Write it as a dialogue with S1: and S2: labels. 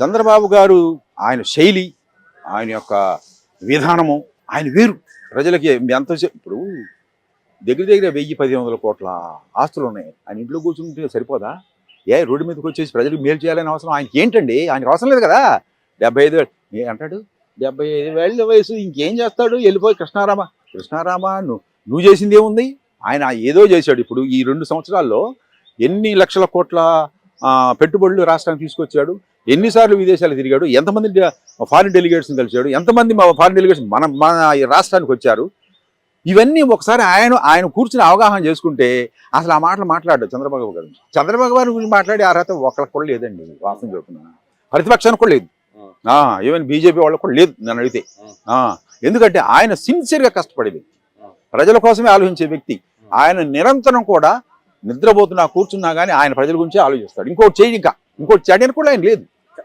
S1: చంద్రబాబు గారు ఆయన శైలి, ఆయన యొక్క విధానము, ఆయన వేరు. ప్రజలకి ఎంత ఇప్పుడు దగ్గర దగ్గర 1000-1500 కోట్ల ఆస్తులు ఉన్నాయి. ఆయన ఇంట్లో కూర్చుంటే సరిపోదా? రోడ్డు మీదకి వచ్చేసి ప్రజలకు మేలు చేయాలని అవసరం ఆయనకి ఏంటండి? ఆయనకు అవసరం లేదు కదా. 75 అంటాడు, 75 వయసు ఇంకేం చేస్తాడు? వెళ్ళిపోయి కృష్ణారామ నువ్వు చేసింది ఏముంది? ఆయన ఏదో చేశాడు. ఇప్పుడు ఈ 2 సంవత్సరాల్లో ఎన్ని లక్షల కోట్ల పెట్టుబడులు రాష్ట్రానికి తీసుకొచ్చాడు, ఎన్నిసార్లు విదేశాలు తిరిగాడు, ఎంతమంది ఫారిన్ డెలిగేట్స్ని కలిశాడు, ఎంతమంది ఫారిన్ డెలిగేట్స్ మన రాష్ట్రానికి వచ్చారు. ఇవన్నీ ఒకసారి ఆయన కూర్చుని అవగాహన చేసుకుంటే అసలు ఆ మాటలు మాట్లాడు చంద్రబాబు గారి గురించి మాట్లాడే అర్హత ఒకరికి కూడా లేదండి. వాస్తవం చెప్తున్నా, ప్రతిపక్షానికి కూడా లేదు, ఈవెన్ బీజేపీ వాళ్ళకి కూడా లేదు నన్ను అడిగితే. ఎందుకంటే ఆయన సిన్సియర్గా కష్టపడేది, ప్రజల కోసమే ఆలోచించే వ్యక్తి. ఆయన నిరంతరం కూడా నిద్రపోతున్నా కూర్చున్నా కానీ ఆయన ప్రజల గురించే ఆలోచిస్తాడు. ఇంకోటి చేయడానికి కూడా ఆయన లేదు.